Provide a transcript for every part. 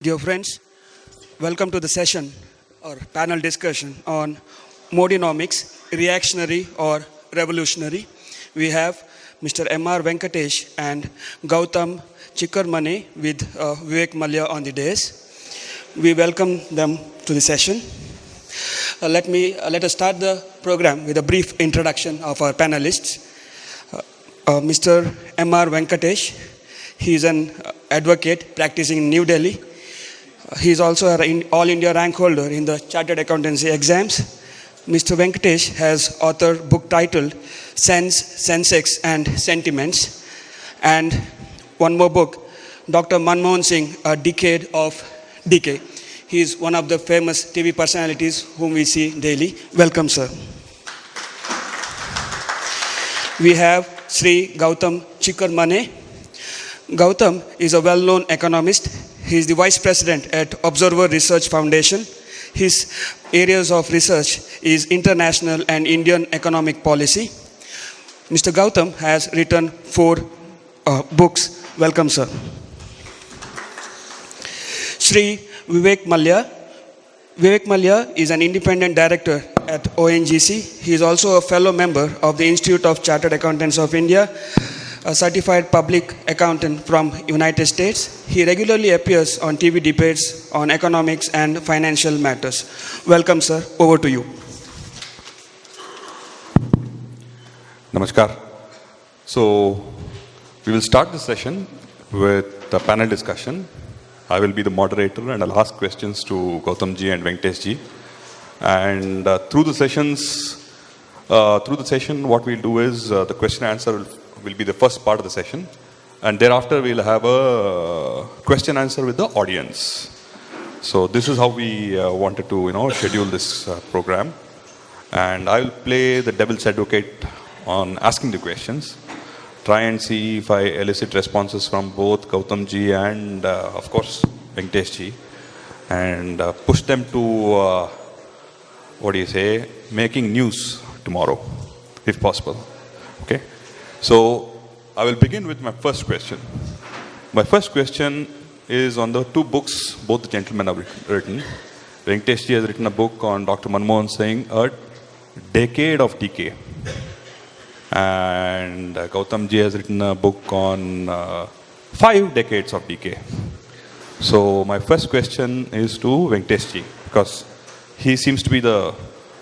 Dear friends, welcome to the session or panel discussion on Modinomics, Reactionary or Revolutionary. We have Mr. M.R. Venkatesh and Gautham Chikermane with Vivek Mallya on the dais. We welcome them to the session. Let us start the program with a brief introduction of our panelists. Mr. M.R. Venkatesh, he is an advocate practicing in New Delhi. He is also an All India rank holder in the Chartered Accountancy exams. Mr. Venkatesh has authored book titled Sense, Sensex and Sentiments, and one more book, Dr. Manmohan Singh, A Decade of Decay. He is one of the famous TV personalities whom we see daily. Welcome, sir. We have Sri Gautham Chikermane. Gautham is a well-known economist. He is the Vice President at Observer Research Foundation. His areas of research is international and Indian economic policy. Mr. Gautham has written 4 books. Welcome, sir. Sri Vivek Mallya. Vivek Mallya is an independent director at ONGC. He is also a fellow member of the Institute of Chartered Accountants of India, a certified public accountant from United States. He regularly appears on TV debates on economics and financial matters. Welcome, sir. Over to you. Namaskar. So, we will start the session with the panel discussion. I will be the moderator and I'll ask questions to Gautham ji and Venkatesh ji. And through the session, what we'll do is the question and answer will be the first part of the session, and thereafter we'll have a question answer with the audience. So this is how we wanted to schedule this program, and I will play the devil's advocate on asking the questions, try and see if I elicit responses from both Gautham ji and of course Venkatesh ji, and push them to making news tomorrow if possible. Okay. So, I will begin with my first question. My first question is on the 2 books both the gentlemen have written. Venkatesh ji has written a book on Dr. Manmohan Singh, A Decade of Decay. And Gautham ji has written a book on 5 decades of decay. So, my first question is to Venkatesh ji, because he seems to be the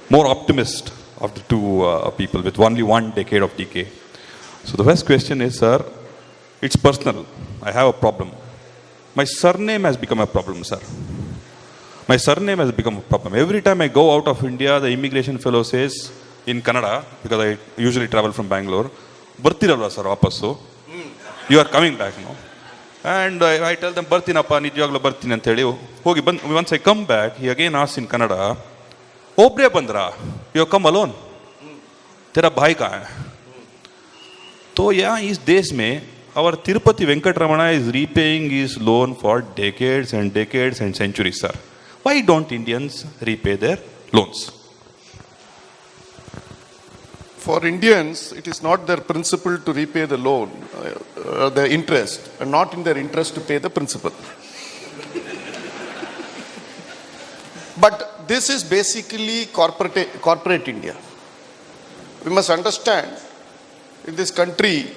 more optimist of the 2 people with only 1 decade of decay. So the first question is, sir, it's personal. I have a problem. My surname has become a problem, sir. My surname has become a problem. Every time I go out of India, the immigration fellow says, in Kannada, because I usually travel from Bangalore, Bartiralla sir, vapasu. You are coming back now. And I tell them, Bartinappa, nijaglo bartini anteli. Once I come back, he again asks in Kannada, Obre bandra, you have come alone. Tera bhai kahan hai? So yeah, इस देश में our Tirupati Venkatramana is repaying his loan for decades and decades and centuries, sir. Why don't Indians repay their loans? For Indians, it is not their principle to repay the loan, the interest, and not in their interest to pay the principal. But this is basically corporate India. We must understand, in this country,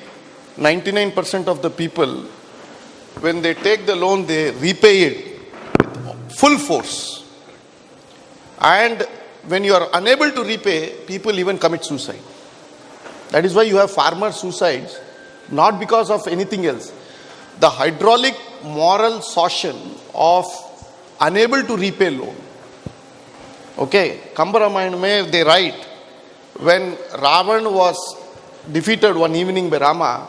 99% of the people, when they take the loan, they repay it with full force. And when you are unable to repay, people even commit suicide. That is why you have farmer suicides, not because of anything else. The hydraulic moral caution of unable to repay loan. Okay, Kambaramayana, they write, when Ravan was defeated one evening by Rama,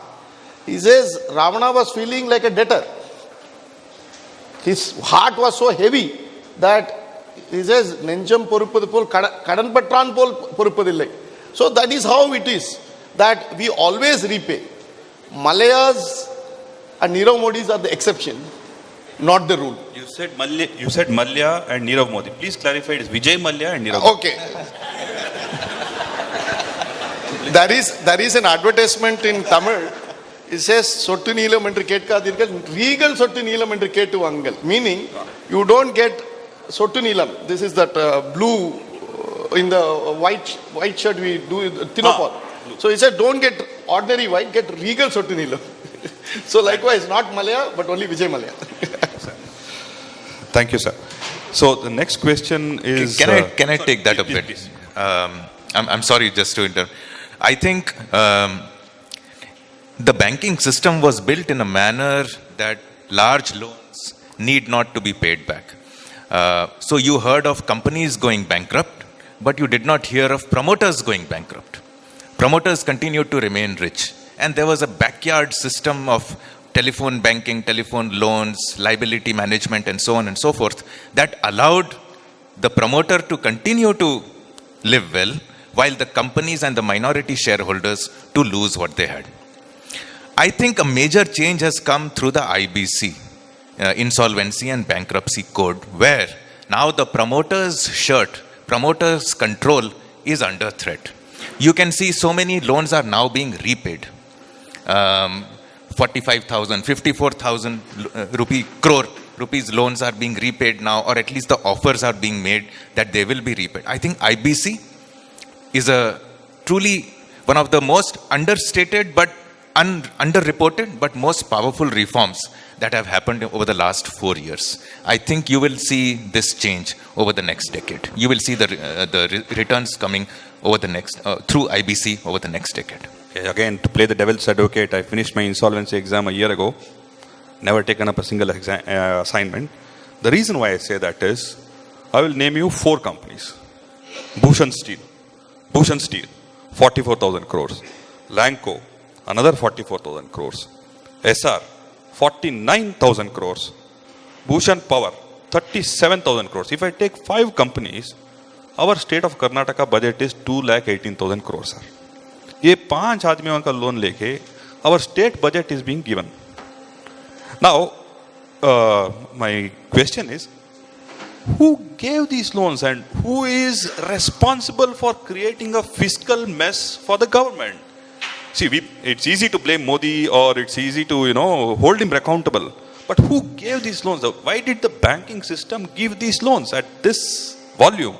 he says Ravana was feeling like a debtor. His heart was so heavy that he says Nenjam Porupadipol Kadan Patran Pol Porupadille. So that is how it is, that we always repay. Malayas and Nirav Modis are the exception, not the rule. You said Mallya and Nirav Modi. Please clarify, it is Vijay Mallya and Nirav Modi. Okay. There is an advertisement in Tamil. it says sottu neelam endru ketkadirgal, regal sottu neelam endru kettuvangal, meaning you don't get sottu neelam. This is that blue in the white shirt we do tinopol. So he said don't get ordinary white, get regal sottu neelam. So likewise, not Mallya but only Vijay Mallya. Thank you, sir. So the next question is... Can I take that a bit? Please. I'm sorry just to interrupt. I think the banking system was built in a manner that large loans need not to be paid back. So you heard of companies going bankrupt, but you did not hear of promoters going bankrupt. Promoters continued to remain rich. And there was a backyard system of telephone banking, telephone loans, liability management, and so on and so forth, that allowed the promoter to continue to live well, while the companies and the minority shareholders to lose what they had. I think a major change has come through the IBC, Insolvency and Bankruptcy Code, where now the promoter's control is under threat. You can see so many loans are now being repaid. 45,000, 54,000 crore rupees loans are being repaid now, or at least the offers are being made that they will be repaid. I think IBC is a truly one of the most understated but underreported but most powerful reforms that have happened over the last 4 years. I think you will see this change over the next decade. You will see the returns coming over the next through IBC over the next decade. Again, to play the devil's advocate, I finished my insolvency exam a year ago. Never taken up a single assignment. The reason why I say that is, I will name you 4 companies. Bhushan Steel, 44,000 crores. Lanco, another 44,000 crores. SR, 49,000 crores. Bhushan Power, 37,000 crores. If I take 5 companies, our state of Karnataka budget is 2,18,000 crores, sir. ये 5 आदमियों का loan लेके our state budget is being given. Now, my question is, who gave these loans and who is responsible for creating a fiscal mess for the government? See, it's easy to blame Modi, or it's easy to, hold him accountable. But who gave these loans? Why did the banking system give these loans at this volume?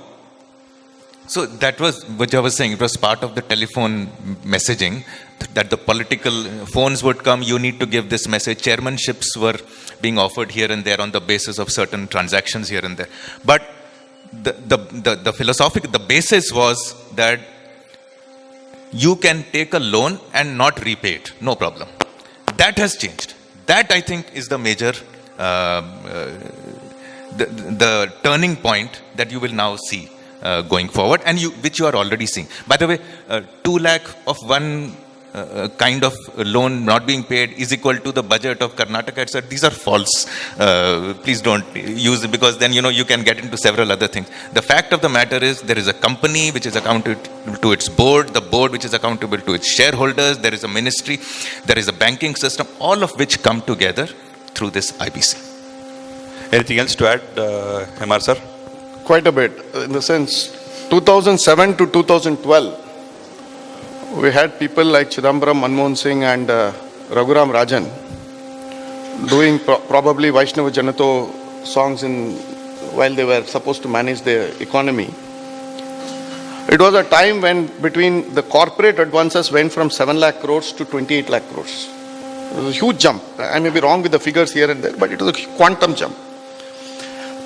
So that was what I was saying. It was part of the telephone messaging that the political phones would come. You need to give this message. Chairmanships were being offered here and there on the basis of certain transactions here and there. But the philosophical, the basis was that you can take a loan and not repay it. No problem. That has changed. That, I think, is the major, the turning point that you will now see. Going forward, and which you are already seeing. By the way, 2 lakh of one kind of loan not being paid is equal to the budget of Karnataka, etc. These are false. Please don't use it, because then you can get into several other things. The fact of the matter is, there is a company which is accountable to its board, the board which is accountable to its shareholders, there is a ministry, there is a banking system, all of which come together through this IBC. Anything else to add, MR sir? Quite a bit. In the sense, 2007 to 2012, we had people like Chidambaram, Manmohan Singh and Raghuram Rajan doing probably Vaishnava Janato songs while they were supposed to manage the economy. It was a time when between the corporate advances went from 7 lakh crores to 28 lakh crores. It was a huge jump. I may be wrong with the figures here and there, but it was a quantum jump.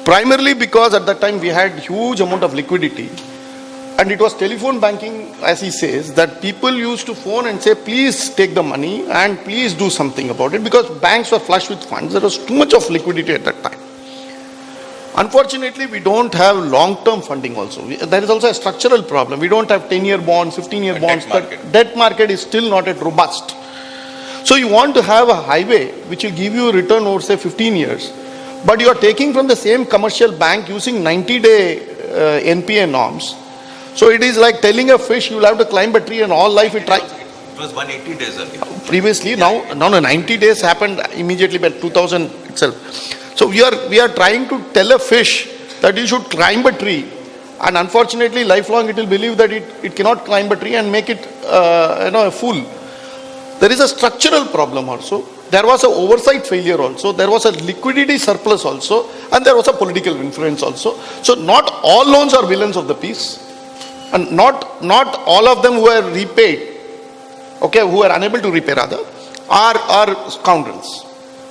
Primarily because at that time we had huge amount of liquidity, and it was telephone banking, as he says, that people used to phone and say, please take the money and please do something about it, because banks were flush with funds. There was too much of liquidity at that time. Unfortunately, we don't have long-term funding also. There is also a structural problem. We don't have 10-year bonds, 15-year bonds. The debt market is still not yet robust. So you want to have a highway which will give you a return over, say, 15 years. But you are taking from the same commercial bank using 90-day NPA norms. So it is like telling a fish you will have to climb a tree and all life it tries. It was 180 days earlier. Previously, now 90 days happened immediately by 2000 itself. So we are trying to tell a fish that you should climb a tree, and unfortunately lifelong it will believe that it cannot climb a tree and make it a fool. there is a structural problem also. There was an oversight failure also. There was a liquidity surplus also. And there was a political influence also. So not all loans are villains of the peace. And not all of them who are repaid, okay, who are unable to repay rather, are scoundrels.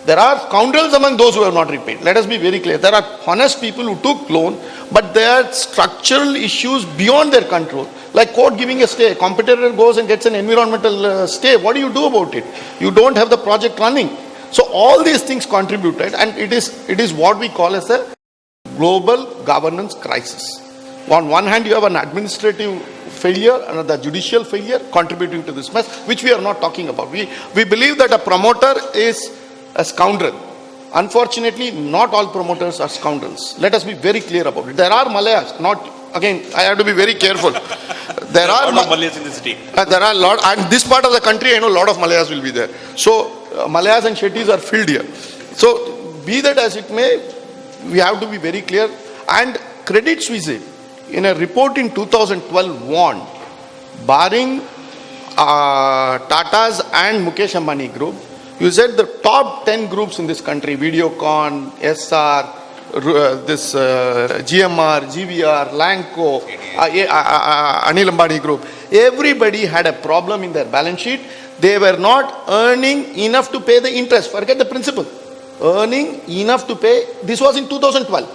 There are scoundrels among those who have not repaid. Let us be very clear. There are honest people who took loan, but there are structural issues beyond their control. Like court giving a stay. Competitor goes and gets an environmental stay. What do you do about it? You don't have the project running. So all these things contributed, and it is what we call as a global governance crisis. On one hand, you have an administrative failure, another judicial failure contributing to this mess, which we are not talking about. We believe that a promoter is a scoundrel. Unfortunately, not all promoters are scoundrels. Let us be very clear about it. There are Mallayas, again, I have to be very careful. There are a lot of Mallayas in the city. There are a lot, and this part of the country, I know a lot of Mallayas will be there. So, Mallayas and Shetties are filled here. So, be that as it may, we have to be very clear. And Credit Suisse, in a report in 2012, warned, barring Tata's and Mukesh Ambani group, you said the top 10 groups in this country, Videocon, SR, GMR, GVR, Lanco, Anil Ambani group, everybody had a problem in their balance sheet. They were not earning enough to pay the interest. Forget the principal. Earning enough to pay. This was in 2012.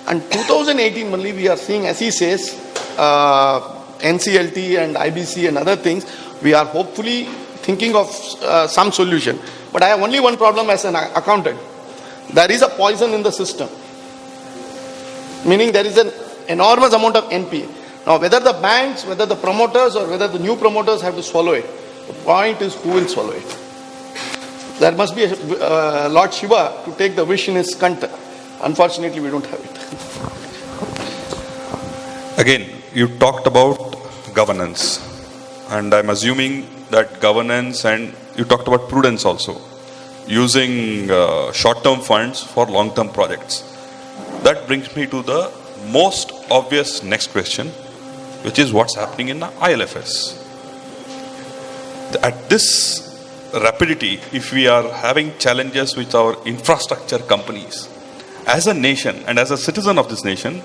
And 2018 only we are seeing, as he says, NCLT and IBC and other things. We are hopefully thinking of some solution. But I have only one problem as an accountant. There is a poison in the system. Meaning there is an enormous amount of NPA. Now whether the banks, whether the promoters or whether the new promoters have to swallow it, the point is who will swallow it. There must be a Lord Shiva to take the wish in his kanta. Unfortunately, we don't have it. Again, you talked about governance. And I'm assuming that governance, and you talked about prudence also, using short-term funds for long-term projects. That brings me to the most obvious next question, which is what's happening in the ILFS. At this rapidity, if we are having challenges with our infrastructure companies, as a nation and as a citizen of this nation,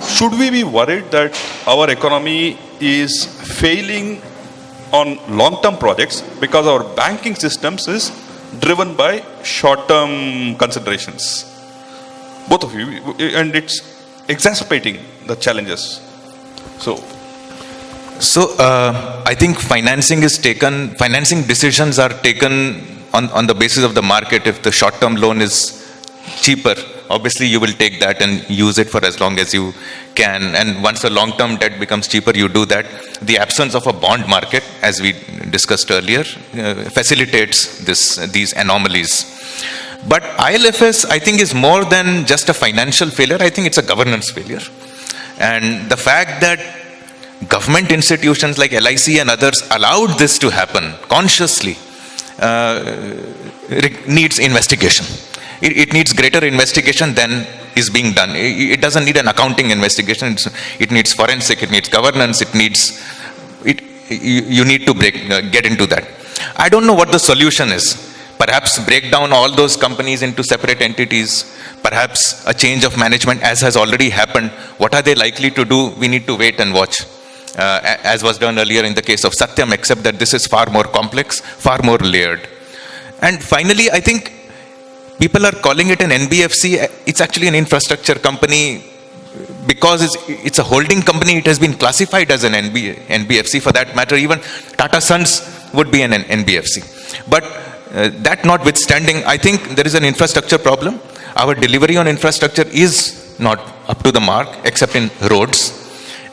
should we be worried that our economy is failing on long-term projects because our banking systems is driven by short-term considerations? Both of you, and it's exacerbating the challenges. So I think financing decisions are taken on the basis of the market. If the short-term loan is cheaper, obviously you will take that and use it for as long as you can. And once the long-term debt becomes cheaper, you do that. The absence of a bond market, as we discussed earlier, facilitates these anomalies. But ILFS, I think, is more than just a financial failure. I think it's a governance failure. And the fact that government institutions like LIC and others allowed this to happen consciously needs investigation. It needs greater investigation than is being done. It doesn't need an accounting investigation. It needs forensic. It needs governance. You need to get into that. I don't know what the solution is. Perhaps break down all those companies into separate entities. Perhaps a change of management, as has already happened. What are they likely to do? We need to wait and watch. As was done earlier in the case of Satyam, except that this is far more complex, far more layered. And finally, I think people are calling it an NBFC. It's actually an infrastructure company because it's a holding company. It has been classified as an NBFC. For that matter, even Tata Sons would be an NBFC. But that notwithstanding, I think there is an infrastructure problem. Our delivery on infrastructure is not up to the mark, except in roads.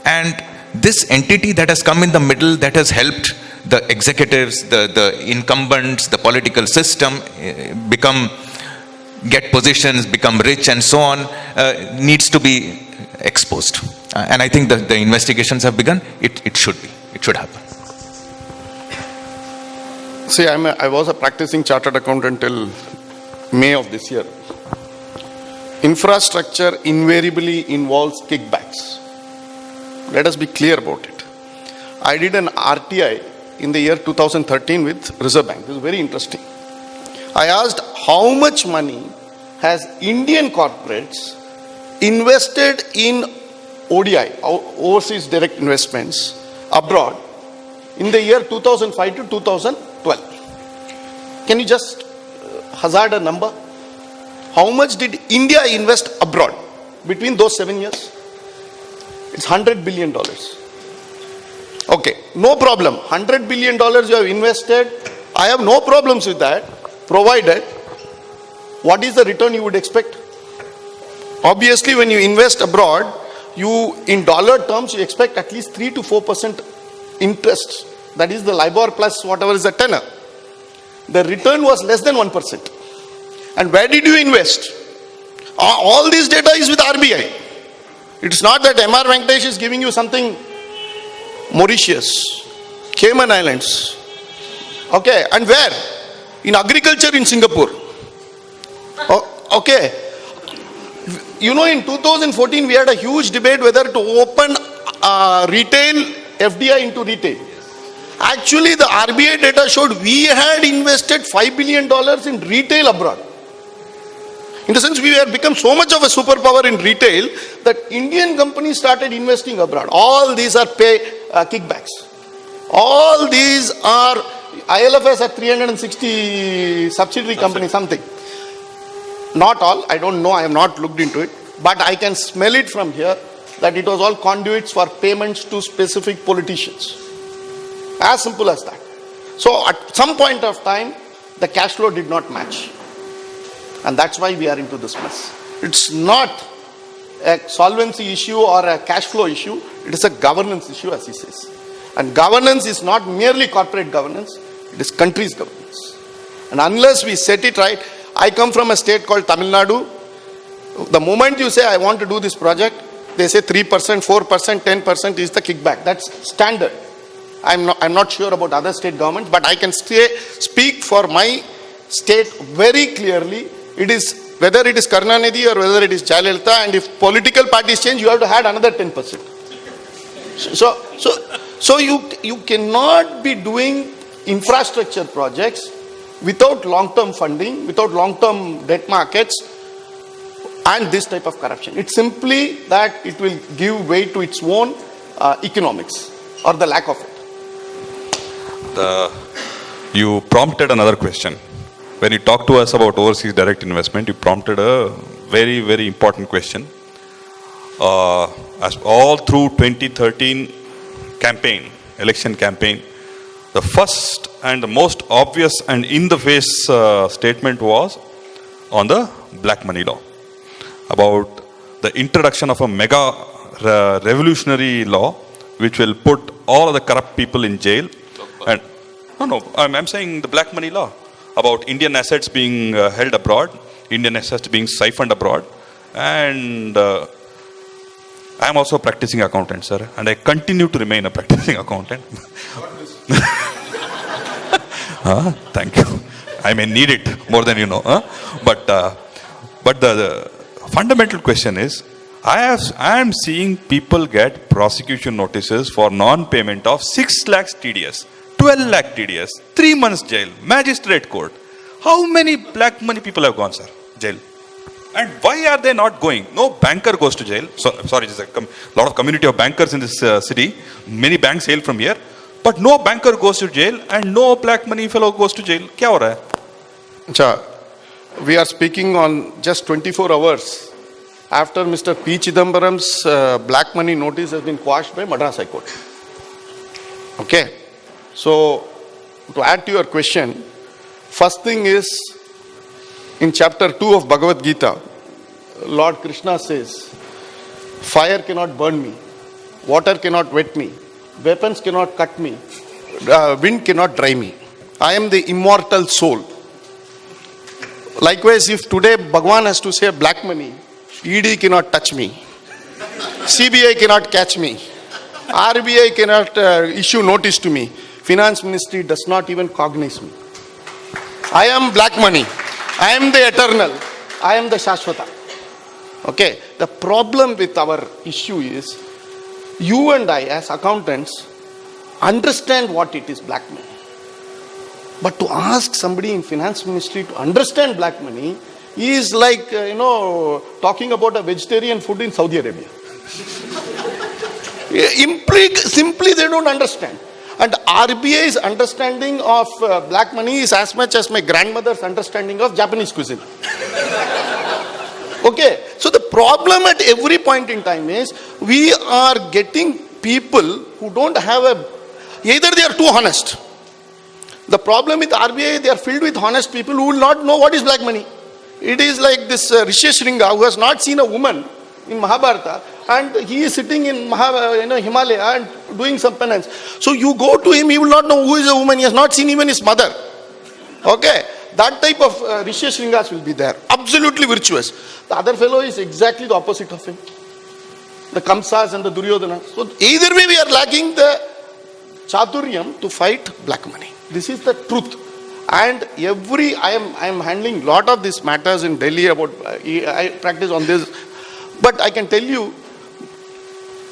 And this entity that has come in the middle, that has helped the executives, the incumbents, the political system get positions, become rich and so on, needs to be exposed. And I think the investigations have begun. It should happen. See, I was a practicing chartered accountant till May of this year. Infrastructure invariably involves kickbacks. Let us be clear about it. I did an RTI in the year 2013 with Reserve Bank. This is very interesting. I asked how much money has Indian corporates invested in ODI, overseas direct investments, abroad in the year 2005 to 2012. Can you just hazard a number? How much did India invest abroad between those 7 years? It's $100 billion. Okay, no problem. $100 billion you have invested. I have no problems with that, provided what is the return you would expect? Obviously, when you invest abroad, you, in dollar terms, you expect at least 3 to 4% interest. That is the LIBOR plus whatever is the tenor. The return was less than 1%. And where did you invest? All this data is with RBI. It's not that MR Venkatesh is giving you something Mauritius, Cayman Islands. Okay, and where? In agriculture in Singapore. Okay. You know, in 2014 we had a huge debate whether to open retail FDI into retail. Actually, the RBI data showed we had invested $5 billion in retail abroad. In the sense, we have become so much of a superpower in retail that Indian companies started investing abroad. All these are kickbacks. All these are ILFS at 360 subsidiary company something. Not all, I don't know, I have not looked into it. But I can smell it from here that it was all conduits for payments to specific politicians. As simple as that. So at some point of time, the cash flow did not match. And that's why we are into this mess. It's not a solvency issue or a cash flow issue. It is a governance issue, as he says. And governance is not merely corporate governance. It is country's governance. And unless we set it right, I come from a state called Tamil Nadu. The moment you say, I want to do this project, they say 3%, 4%, 10% is the kickback. That's standard. I'm not sure about other state governments, but I can speak for my state very clearly. It is, whether it is Karunanidhi or whether it is Jayalalitha, and if political parties change, you have to add another 10%. So you cannot be doing infrastructure projects without long-term funding, without long-term debt markets, and this type of corruption. It's simply that it will give way to its own economics, or the lack of it. You prompted another question. When you talked to us about overseas direct investment, you prompted a very, very important question. As all through 2013 campaign, election campaign, the first and the most obvious and in-the-face statement was on the black money law. About the introduction of a mega revolutionary law which will put all of the corrupt people in jail. And I'm saying the black money law about Indian assets being held abroad, Indian assets being siphoned abroad. And I'm also a practicing accountant, sir, and I continue to remain a practicing accountant. Thank you. I may need it more than you know. But the fundamental question is, I am seeing people get prosecution notices for non-payment of 6 lakhs TDS, 12 lakh TDS, 3 months jail, magistrate court. How many black money people have gone, sir, jail? And why are they not going? No banker goes to jail. Sorry, there's a lot of community of bankers in this city. Many banks hail from here. But no banker goes to jail and no black money fellow goes to jail. Kya ho raha hai? We are speaking on just 24 hours after Mr. P. Chidambaram's black money notice has been quashed by Madras High Court. Okay. So, to add to your question, first thing is, in chapter 2 of Bhagavad Gita, Lord Krishna says, fire cannot burn me, water cannot wet me, weapons cannot cut me, wind cannot dry me. I am the immortal soul. Likewise, if today Bhagwan has to say black money, ED cannot touch me, CBI cannot catch me, RBI cannot issue notice to me, Finance Ministry does not even cognize me. I am black money. I am the eternal. I am the Shashwata. Okay. The problem with our issue is, you and I as accountants, understand what it is, black money. But to ask somebody in finance ministry to understand black money is like, talking about a vegetarian food in Saudi Arabia. Simply they don't understand. And RBI's understanding of black money is as much as my grandmother's understanding of Japanese cuisine. Okay, so the problem at every point in time is we are getting people who don't have either they are too honest. The problem with RBI, they are filled with honest people who will not know what is black money. It is like this Rishi Shringa who has not seen a woman in Mahabharata, and he is sitting in Himalaya and doing some penance. So you go to him, he will not know who is a woman. He has not seen even his mother. Okay, that type of Rishi Shringas will be there. Absolutely virtuous. The other fellow is exactly the opposite of him. The Kamsas and the Duryodanas. So either way we are lacking the Chaturyam to fight black money. This is the truth. And I am handling lot of these matters in Delhi about, I practice on this. But I can tell you,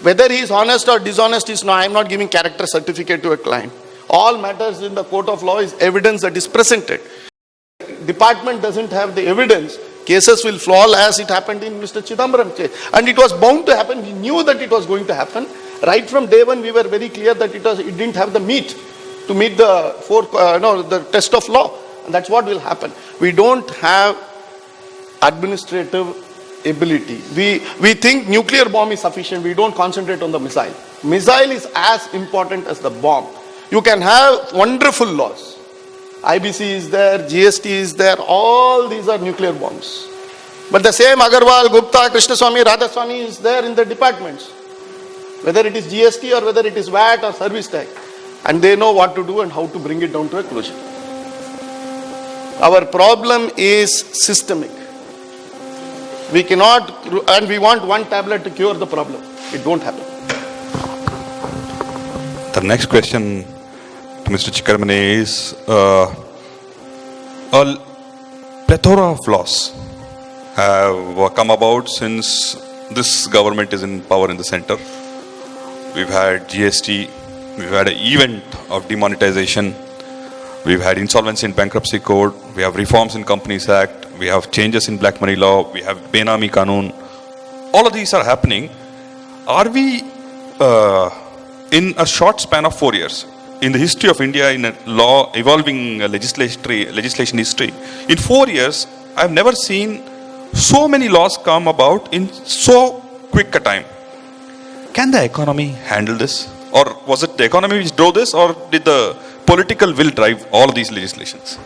whether he is honest or dishonest is I am not giving character certificate to a client. All matters in the court of law is evidence that is presented. Department doesn't have the evidence, cases will fall as it happened in Mr. Chidambaram case. And it was bound to happen. We knew that it was going to happen. Right from day one, we were very clear that it didn't have the meat to meet the the test of law. And that's what will happen. We don't have administrative ability. We think nuclear bomb is sufficient. We don't concentrate on the missile. Missile is as important as the bomb. You can have wonderful laws. IBC is there, GST is there, all these are nuclear bombs. But the same Agarwal, Gupta, Krishnaswamy, Radhaswamy is there in the departments. Whether it is GST or whether it is VAT or service tax. And they know what to do and how to bring it down to a closure. Our problem is systemic. We cannot, and we want one tablet to cure the problem. It won't happen. The next question to Mr. Chikermane is, a plethora of laws have come about since this government is in power in the center. We've had GST, we've had an event of demonetization, we've had insolvency and bankruptcy code, we have reforms in Companies Act, we have changes in black money law, we have Benami Kanun. All of these are happening. Are we in a short span of 4 years, in the history of India, in a law evolving legislation history, in 4 years, I've never seen so many laws come about in so quick a time. Can the economy handle this? Or was it the economy which drove this, or did the political will drive all of these legislations?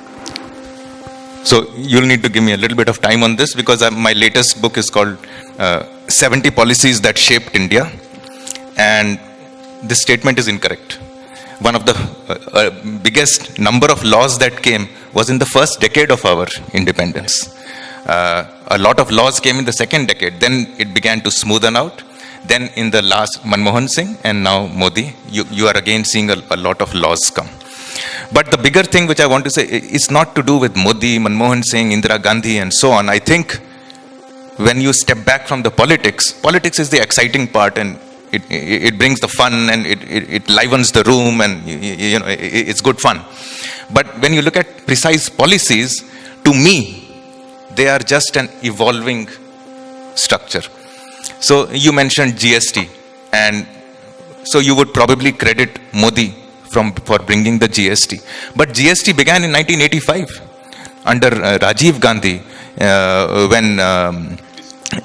So you'll need to give me a little bit of time on this, because my latest book is called 70 Policies That Shaped India. And this statement is incorrect. One of the biggest number of laws that came was in the first decade of our independence. A lot of laws came in the second decade. Then it began to smoothen out. Then in the last Manmohan Singh and now Modi, you are again seeing a lot of laws come. But the bigger thing which I want to say is not to do with Modi, Manmohan Singh, Indira Gandhi and so on. I think when you step back from the politics is the exciting part, and it brings the fun, and it livens the room, and it's good fun. But when you look at precise policies, to me, they are just an evolving structure. So you mentioned GST, and so you would probably credit Modi for bringing the GST. But GST began in 1985 under Rajiv Gandhi, when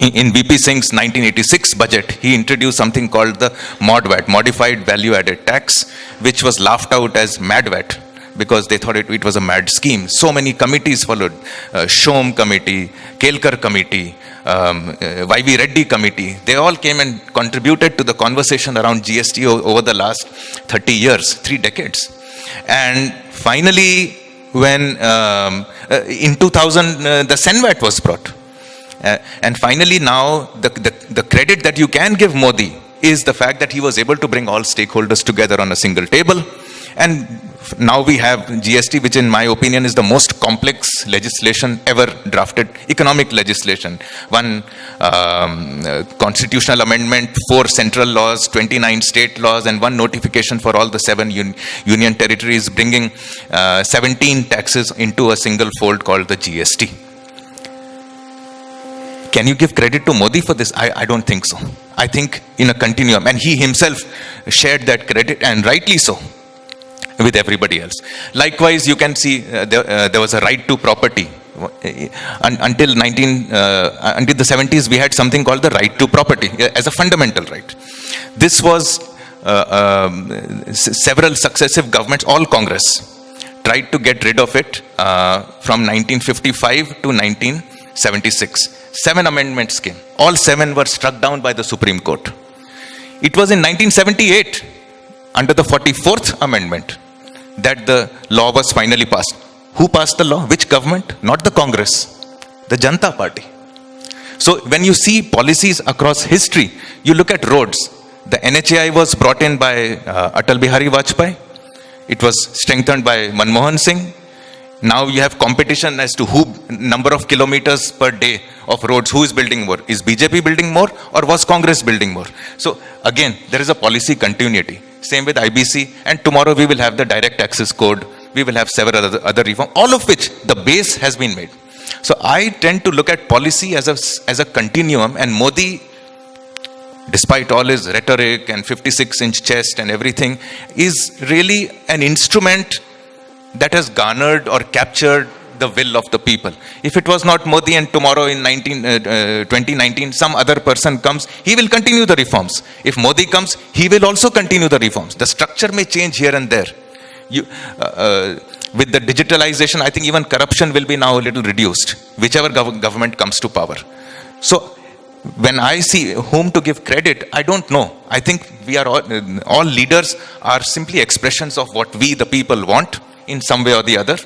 in VP Singh's 1986 budget, he introduced something called the MODVAT, Modified Value Added Tax, which was laughed out as MADVAT, because they thought it was a mad scheme. So many committees followed. Shom Committee, Kelkar Committee, YV Reddy Committee. They all came and contributed to the conversation around GST over the last 30 years, 3 decades. And finally, when in 2000, the Senvat was brought. And finally now, the credit that you can give Modi is the fact that he was able to bring all stakeholders together on a single table. And Now we have GST, which in my opinion is the most complex legislation ever drafted, economic legislation. One constitutional amendment, 4 central laws, 29 state laws, and 1 notification for all the 7 union territories, bringing 17 taxes into a single fold called the GST. Can you give credit to Modi for this? I don't think so. I think in a continuum, and he himself shared that credit, and rightly so, with everybody else. Likewise, you can see there was a right to property. Until the 70s, we had something called the right to property as a fundamental right. This was several successive governments, all Congress, tried to get rid of it from 1955 to 1976. 7 amendments came. All 7 were struck down by the Supreme Court. It was in 1978, under the 44th Amendment, that the law was finally passed. Who passed the law? Which government? Not the Congress, the Janata Party. So when you see policies across history, you look at roads. The NHAI was brought in by Atal Bihari Vajpayee. It was strengthened by Manmohan Singh. Now you have competition as to who number of kilometers per day of roads, who is building more. Is BJP building more or was Congress building more? So again, there is a policy continuity. Same with IBC, and tomorrow we will have the direct access code. We will have several other reforms, all of which the base has been made. So I tend to look at policy as a continuum, and Modi, despite all his rhetoric and 56-inch chest and everything, is really an instrument that has garnered or captured the will of the people. If it was not Modi and tomorrow in 2019 some other person comes, he will continue the reforms. If Modi comes, he will also continue the reforms. The structure may change here and there. With the digitalization, I think even corruption will be now a little reduced, whichever government comes to power. So when I see whom to give credit, I don't know. I think we are all leaders are simply expressions of what we the people want in some way or the other.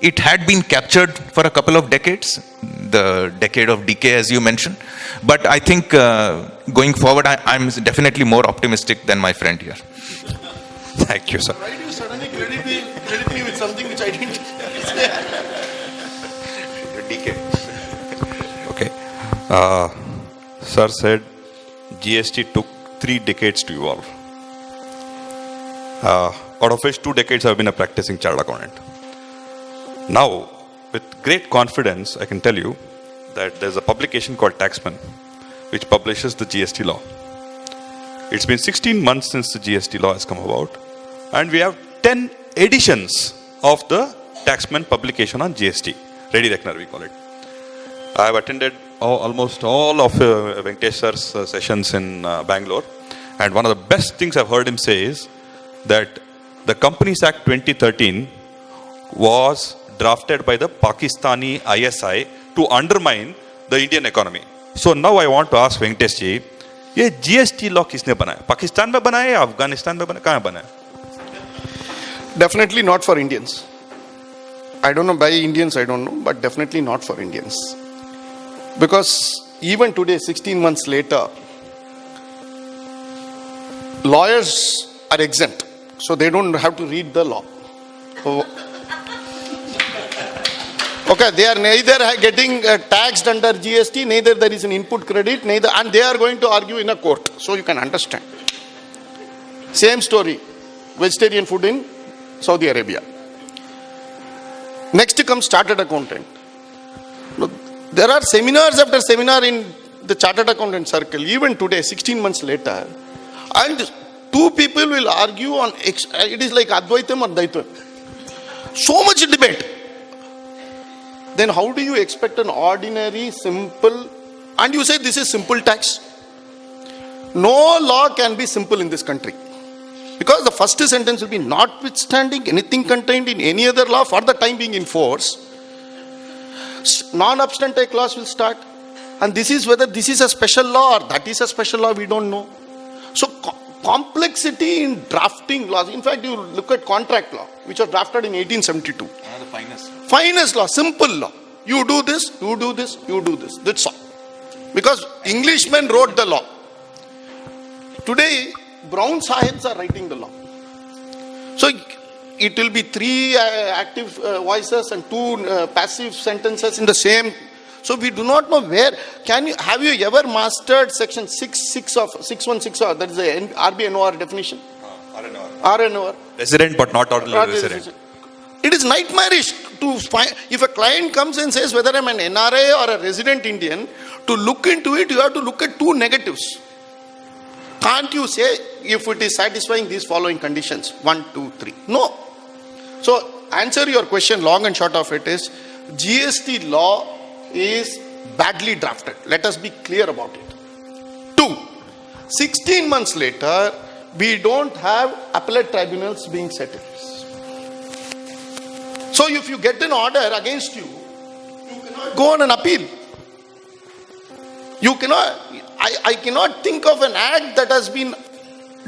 It had been captured for a couple of decades, the decade of decay as you mentioned. But I think going forward, I'm definitely more optimistic than my friend here. Thank you, sir. Why do you suddenly credit me with something which I didn't say? Decay. Okay. Sir said GST took 3 decades to evolve. Out of which 2 decades I've been a practicing chartered accountant. Now, with great confidence, I can tell you that there's a publication called Taxman, which publishes the GST law. It's been 16 months since the GST law has come about, and we have 10 editions of the Taxman publication on GST. Ready Reckoner, we call it. I have attended almost all of Venkatesh sir's sessions in Bangalore, and one of the best things I've heard him say is that the Companies Act 2013 was drafted by the Pakistani ISI to undermine the Indian economy. So now I want to ask Venkatesh ji, ये GST law किसने बनाया? पाकिस्तान में बनाया या अफगानिस्तान में बनाया? कहाँ बनाया? Definitely not for Indians. I don't know, by Indians I don't know, but definitely not for Indians. Because even today, 16 months later, lawyers are exempt. So they don't have to read the law. Okay, they are neither getting taxed under GST, neither there is an input credit, and they are going to argue in a court. So you can understand. Same story, vegetarian food in Saudi Arabia. Next comes chartered accountant. There are seminars after seminar in the chartered accountant circle, even today, 16 months later, and 2 people will argue on, it is like Advaitam or Daitam. So much debate. Then how do you expect an ordinary, simple, and you say this is simple tax? No law can be simple in this country. Because the first sentence will be notwithstanding anything contained in any other law for the time being in force, non-obstante clause will start. And this is whether this is a special law or that is a special law, we don't know. So complexity in drafting laws. In fact, you look at contract law, which was drafted in 1872. The finest. Finest law, simple law. You do this, you do this, you do this. That's all. Because Englishmen wrote the law. Today, Brown Sahibs are writing the law. So it will be 3 active voices and 2 passive sentences in the same. So we do not know where. Have you ever mastered section 616 of, that is the RBNOR definition? RNOR. Resident but not ordinary resident. It is nightmarish to find, if a client comes and says whether I'm an NRI or a resident Indian, to look into it, you have to look at 2 negatives. Can't you say if it is satisfying these following conditions? 1, 2, 3. No. So answer your question, long and short of it is, GST law is badly drafted. Let us be clear about it. 2, 16 months later, we don't have appellate tribunals being set in. So if you get an order against you, you cannot go on an appeal. You cannot, I cannot think of an act that has been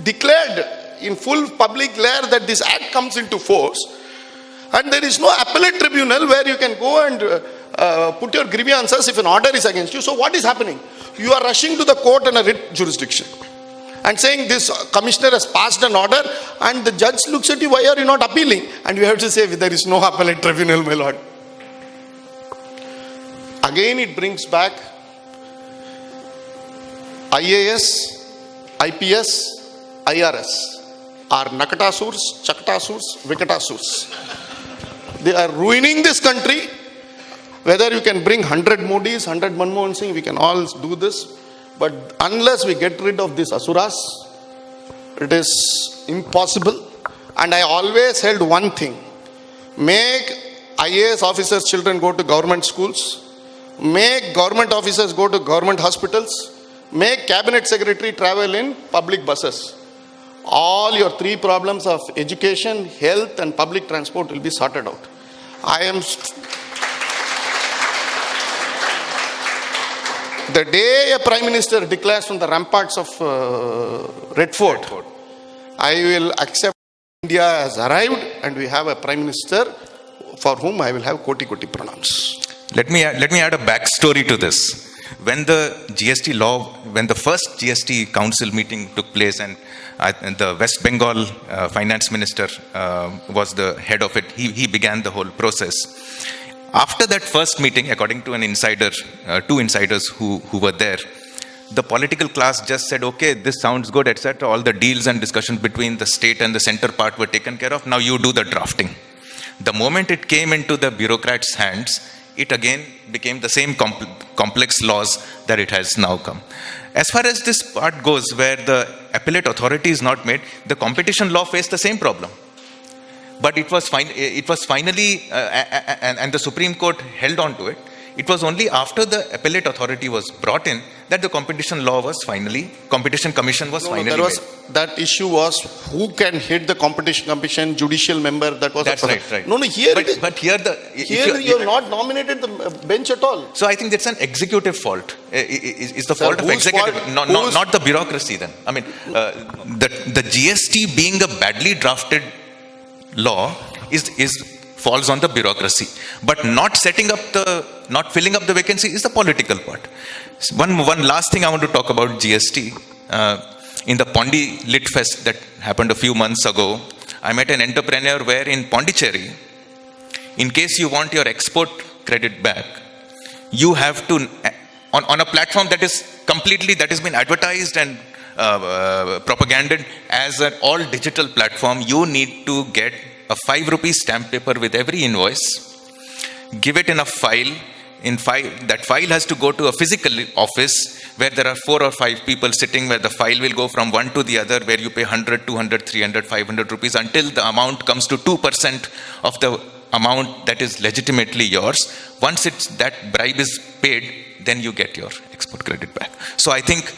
declared in full public glare that this act comes into force, and there is no appellate tribunal where you can go and put your grievances if an order is against you. So what is happening? You are rushing to the court and a writ jurisdiction and saying this commissioner has passed an order, and the judge looks at you, why are you not appealing? And you have to say there is no appellate tribunal, my lord. Again it brings back IAS, IPS, IRS are Nakatasurs, Chakatasurs, Vikatasurs. They are ruining this country. Whether you can bring 100 Modis, 100 Manmohan Singh, we can all do this. But unless we get rid of these asuras, it is impossible. And I always held one thing. Make IAS officers' children go to government schools. Make government officers go to government hospitals. Make cabinet secretary travel in public buses. All your 3 problems of education, health and public transport will be sorted out. The day a Prime Minister declares from the ramparts of Red Fort, I will accept India has arrived and we have a Prime Minister for whom I will have koti pranams. Let me add a backstory to this. When the first GST Council meeting took place and the West Bengal Finance Minister was the head of it, he began the whole process. After that first meeting, according to an insider, 2 insiders who were there, the political class just said, okay, this sounds good, etc. All the deals and discussions between the state and the center part were taken care of. Now you do the drafting. The moment it came into the bureaucrats' hands, it again became the same complex laws that it has now come. As far as this part goes, where the appellate authority is not made, the competition law faced the same problem. But it was finally, and the Supreme Court held on to it. It was only after the appellate authority was brought in that the competition commission was finally made. That issue was who can hit the competition commission, judicial member. That's right. No, here you're not nominated the bench at all. So I think that's an executive fault. It's the fault of executive, not the bureaucracy. Then I mean, the GST being a badly drafted law falls on the bureaucracy, but not filling up the vacancy is the political part. One last thing I want to talk about GST. In the Pondi Lit Fest that happened a few months ago, I met an entrepreneur where in Pondicherry, in case you want your export credit back, you have to, on a platform that has been advertised and propaganded as an all digital platform, you need to get a 5 rupee stamp paper with every invoice, give it in a file. That file has to go to a physical office where there are 4 or 5 people sitting, where the file will go from one to the other, where you pay 100, 200, 300, 500 rupees until the amount comes to 2% of the amount that is legitimately yours. Once that bribe is paid, then you get your export credit back. So I think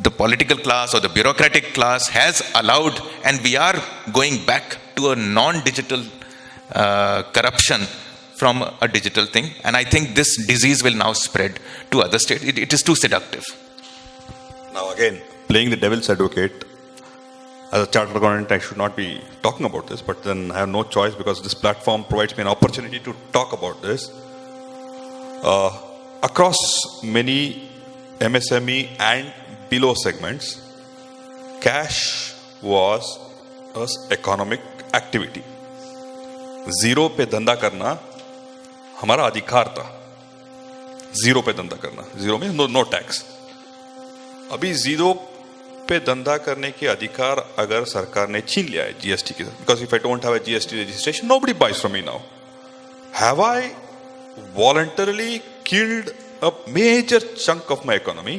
the political class or the bureaucratic class has allowed, and we are going back to a non-digital corruption from a digital thing. And I think this disease will now spread to other states. It is too seductive. Now again, playing the devil's advocate, as a chartered accountant, I should not be talking about this, but then I have no choice because this platform provides me an opportunity to talk about this. Across many MSME and below segments, cash was an economic activity. Zero पे धंधा करना हमारा अधिकार था. Zero पे धंधा करना. Zero में नो टैक्स. अभी जीरो पे धंधा करने के अधिकार अगर सरकार ने छीन लिया है जीएसटी के साथ, because if I don't have a GST registration nobody buys from me now. Have I voluntarily killed a major chunk of my economy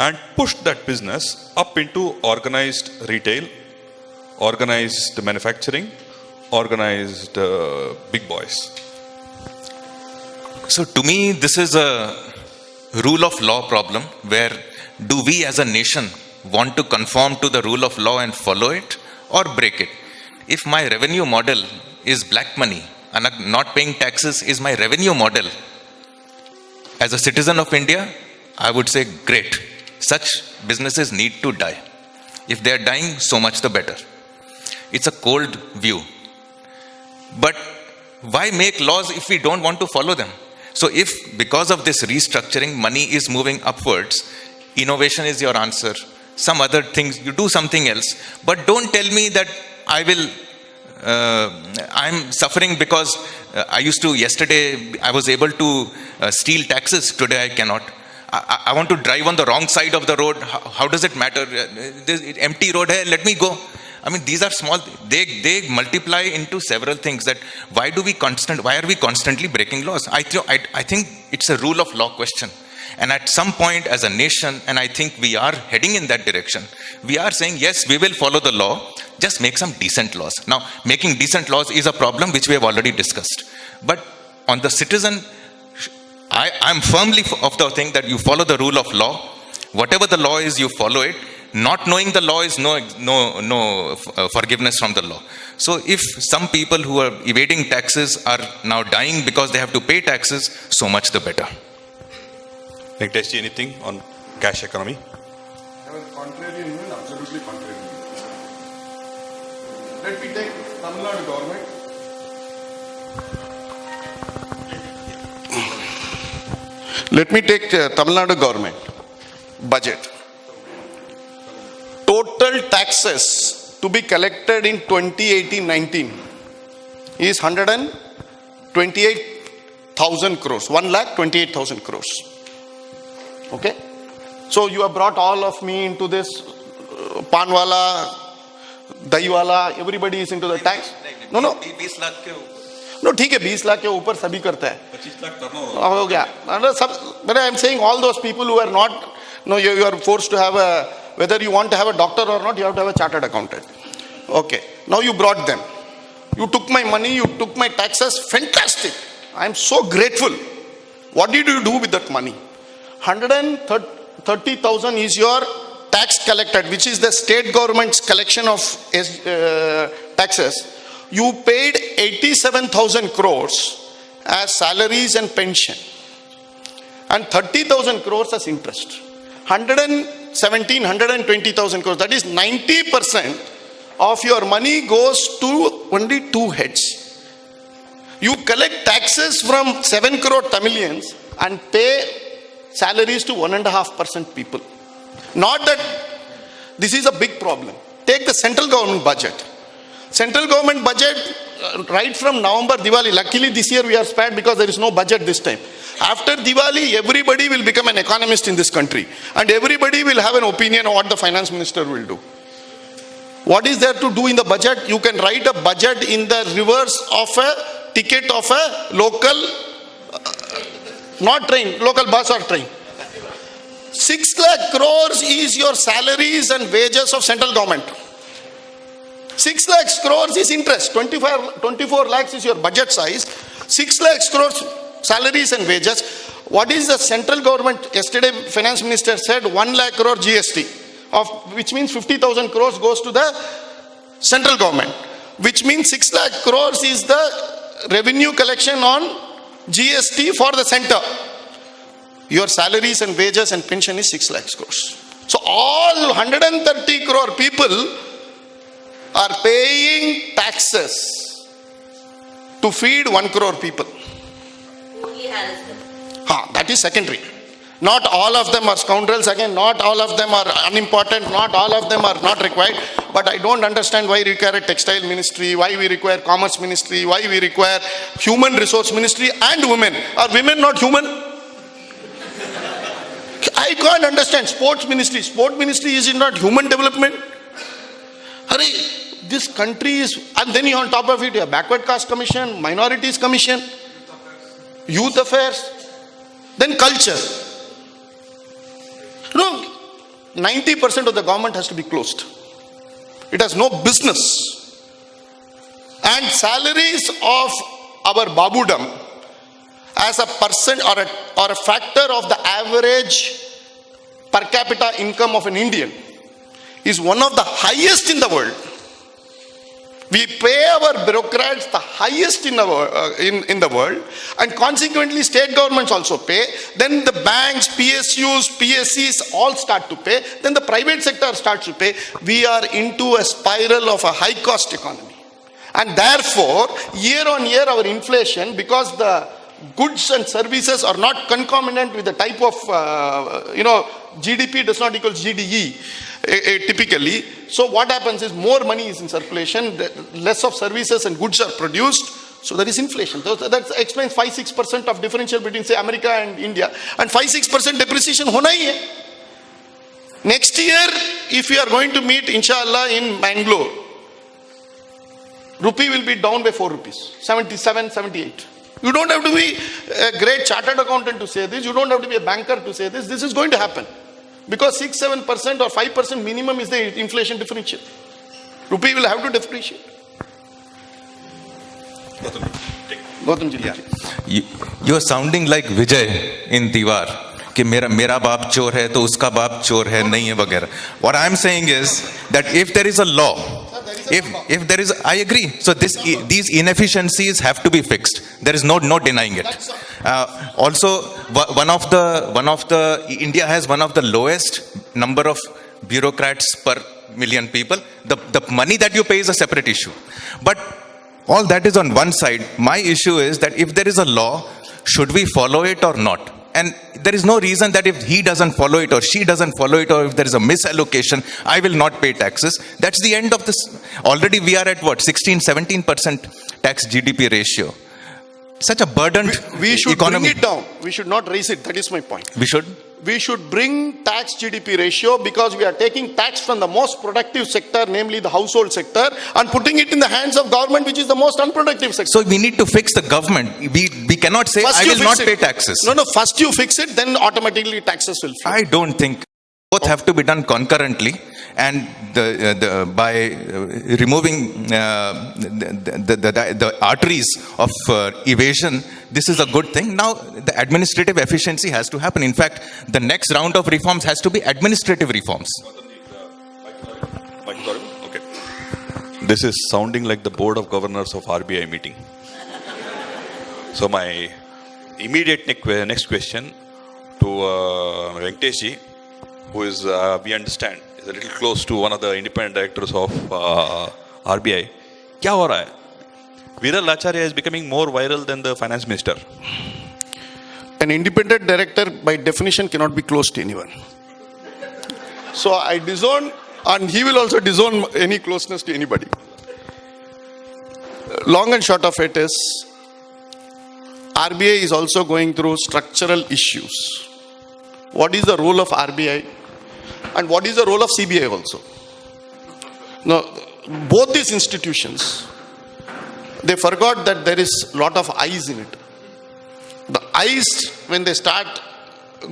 and pushed that business up into organized retail, organized manufacturing, organized big boys? So to me, this is a rule of law problem where do we as a nation want to conform to the rule of law and follow it or break it? If my revenue model is black money, and not paying taxes is my revenue model, as a citizen of India, I would say great. Such businesses need to die. If they are dying, so much the better. It's a cold view. But why make laws if we don't want to follow them? So if because of this restructuring, money is moving upwards, innovation is your answer, some other things, you do something else. But don't tell me that I'm suffering because yesterday I was able to steal taxes, today I cannot. I want to drive on the wrong side of the road. How does it matter? This empty road, hey, let me go. I mean, these are small, they multiply into several things. That why are we constantly breaking laws? I think it's a rule of law question. And at some point as a nation, and I think we are heading in that direction, we are saying, yes, we will follow the law, just make some decent laws. Now, making decent laws is a problem which we have already discussed. But on the citizen, I'm firmly of the thing that you follow the rule of law. Whatever the law is, you follow it. Not knowing the law is no forgiveness from the law. So if some people who are evading taxes are now dying because they have to pay taxes, so much the better. Venkatesh, anything on cash economy? I was contrarian, absolutely contrarian. Let me take Tamil Nadu government. Let me take Tamil Nadu government budget. Total taxes to be collected in 2018-19 is 128,000 crores. 1,28,000 crores. Okay? So you have brought all of me into this Panwala, Daiwala, everybody is into the tax. No. No, ठीक है 20 लाख के ऊपर सभी करता है 25 lakh turnover हो गया but I am saying all those people who are not, you are forced to have whether you want to have a doctor or not, you have to have a chartered accountant. Okay, now you brought them, you took my money, you took my taxes, fantastic, I am so grateful. What did you do with that money? 130,000 is your tax collected, which is the state government's collection of taxes. You paid 87,000 crores as salaries and pension, and 30,000 crores as interest. 120,000 crores. That is 90% of your money goes to only two heads. You collect taxes from 7 crore Tamilians and pay salaries to 1.5% people. Not that this is a big problem. Take the central government budget. Central government budget right from November, Diwali. Luckily this year we are spared because there is no budget this time. After Diwali, everybody will become an economist in this country. And everybody will have an opinion on what the finance minister will do. What is there to do in the budget? You can write a budget in the reverse of a ticket of a local, not train, local bus or train. 6 lakh crores is your salaries and wages of central government. 6 lakh crores is interest. 24 lakhs is your budget size. 6 lakh crores salaries and wages. What is the central government? Yesterday finance minister said 1 lakh crore GST, which means 50,000 crores goes to the central government, which means 6 lakh crores is the revenue collection on GST for the center. Your salaries and wages and pension is 6 lakh crores. So all 130 crore people are paying taxes to feed 1 crore people. Only has them. That is secondary. Not all of them are scoundrels. Again, not all of them are unimportant. Not all of them are not required. But I don't understand why we require a textile ministry, why we require commerce ministry, why we require human resource ministry and women. Are women not human? I can't understand. Sports ministry. Sport ministry is not human development. Hurry, this country is, and then you on top of it, you have backward caste commission, minorities commission, youth affairs, then culture. No, 90% of the government has to be closed. It has no business. And salaries of our babudam as a percent or a factor of the average per capita income of an Indian is one of the highest in the world. We pay our bureaucrats the highest in the world, and consequently state governments also pay. Then the banks, PSUs, PSCs all start to pay. Then the private sector starts to pay. We are into a spiral of a high cost economy. And therefore, year on year our inflation, because the goods and services are not concomitant with the type of, GDP does not equal GDE. Typically, so what happens is more money is in circulation, less of services and goods are produced, so there is inflation. That explains 5-6% of differential between, say, America and India, and 5-6% depreciation hona hi hai. Next year, if we are going to meet, inshallah, in Mangaluru, rupee will be down by 4 rupees, 77, 78. You don't have to be a great chartered accountant to say this, you don't have to be a banker to say this is going to happen. Because 6-7% or 5% minimum is the inflation differential. Rupee will have to depreciate. Gautham ji. Yeah. You are sounding like Vijay in Diwar. कि मेरा बाप चोर है तो उसका बाप चोर है नहीं है वगैरह. What I am saying is that if there is a law, if there is, I agree. So these inefficiencies have to be fixed. There is no denying it. Also, one of the India has one of the lowest number of bureaucrats per million people. The money that you pay is a separate issue. But all that is on one side. My issue is that if there is a law, should we follow it or not? And there is no reason that if he doesn't follow it or she doesn't follow it, or if there is a misallocation, I will not pay taxes. That's the end of this. Already we are at what, 16-17% tax GDP ratio. Such a burdened we should economy. Bring it down. We should not raise it. That is my point. We should bring tax GDP ratio, because we are taking tax from the most productive sector, namely the household sector, and putting it in the hands of government, which is the most unproductive sector. So we need to fix the government. We cannot say, I will not pay taxes. No, first you fix it, then automatically taxes will flow. I don't think both have to be done concurrently, and by removing the arteries of evasion, this is a good thing. Now the administrative efficiency has to happen. In fact, the next round of reforms has to be administrative reforms. Okay. This is sounding like the board of governors of RBI meeting. So my immediate next question to Venkatesh ji, who is, we understand, is a little close to one of the independent directors of RBI. क्या हो रहा है? Viral Acharya is becoming more viral than the finance minister. An independent director by definition cannot be close to anyone. So I disown, and he will also disown any closeness to anybody. Long and short of it is, RBI is also going through structural issues. What is the role of RBI? And what is the role of CBI also? Now, both these institutions, they forgot that there is a lot of eyes in it. The eyes, when they start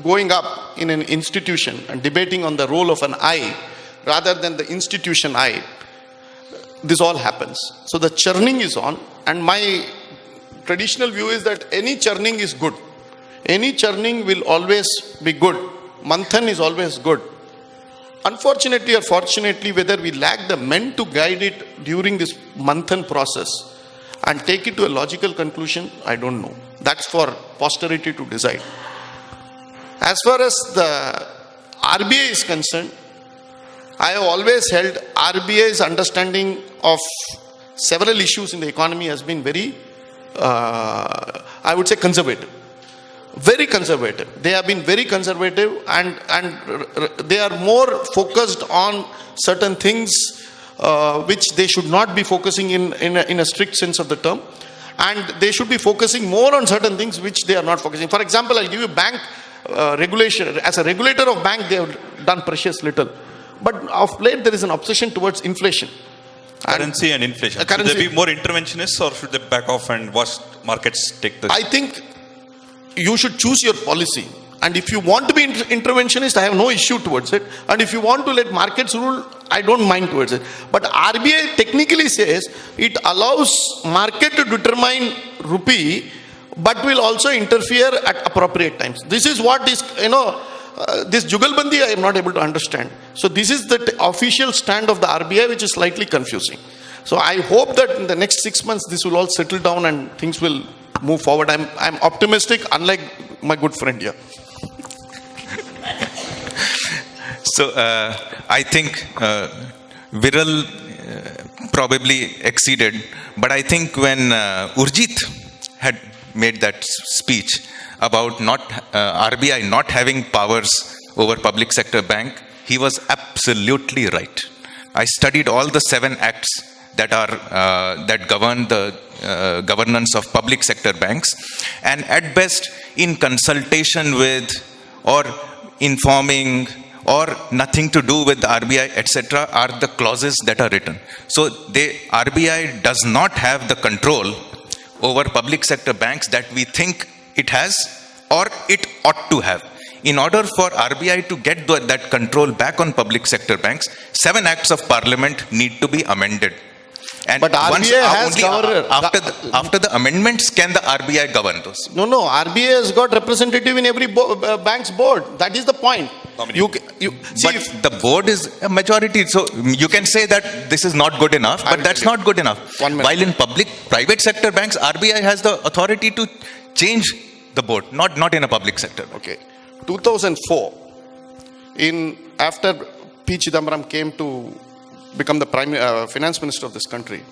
going up in an institution and debating on the role of an eye rather than the institution eye, this all happens. So the churning is on, and my traditional view is that any churning is good. Any churning will always be good. Manthan is always good. Unfortunately or fortunately, whether we lack the men to guide it during this Manthan process and take it to a logical conclusion, I don't know. That's for posterity to decide. As far as the RBI is concerned, I have always held RBI's understanding of several issues in the economy has been very, I would say, conservative. very conservative. They have been very conservative and they are more focused on certain things which they should not be focusing in a strict sense of the term. And they should be focusing more on certain things which they are not focusing. For example, I'll give you bank regulation. As a regulator of bank, they have done precious little. But of late, there is an obsession towards inflation. Currency and inflation. Should there be more interventionists or should they back off and watch markets take this? I think you should choose your policy. And if you want to be interventionist, I have no issue towards it. And if you want to let markets rule, I don't mind towards it. But RBI technically says it allows market to determine rupee, but will also interfere at appropriate times. This is what is, this Jugalbandi I am not able to understand. So this is the official stand of the RBI, which is slightly confusing. So I hope that in the next 6 months, this will all settle down and things will move forward. I'm optimistic, unlike my good friend here. So I think Viral probably exceeded, but I think when Urjit had made that speech about RBI not having powers over public sector bank, he was absolutely right. I studied all the 7 acts that govern the governance of public sector banks, and at best in consultation with or informing or nothing to do with the RBI, etc., are the clauses that are written. So RBI does not have the control over public sector banks that we think it has or it ought to have. In order for RBI to get that control back on public sector banks, 7 acts of parliament need to be amended. And but RBI has after the amendments, can the RBI govern those? No, RBI has got representative in every bank's board. That is the point. But the board is a majority, so you can say that this is not good enough, but that's not good enough. While in private sector banks, RBI has the authority to change the board, not in a public sector. Okay. 2004, after P. Chidambaram came to become the finance minister of this country.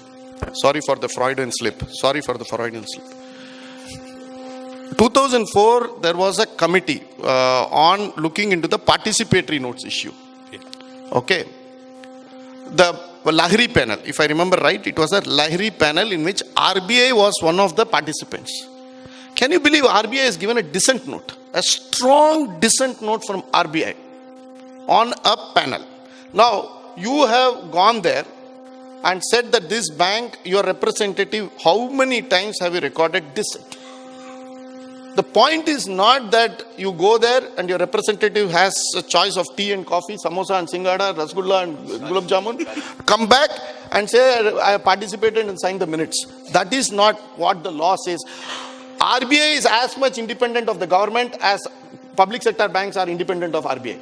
Sorry for the Freudian slip. 2004, there was a committee on looking into the participatory notes issue. Okay. The Lahiri panel, if I remember right, it was a Lahiri panel in which RBI was one of the participants. Can you believe RBI has given a dissent note? A strong dissent note from RBI on a panel. Now, you have gone there and said that this bank, your representative, how many times have you recorded dissent? The point is not that you go there and your representative has a choice of tea and coffee, samosa and singada, rasgulla and gulab jamun. Come back and say, I have participated and signed the minutes. That is not what the law says. RBI is as much independent of the government as public sector banks are independent of RBI.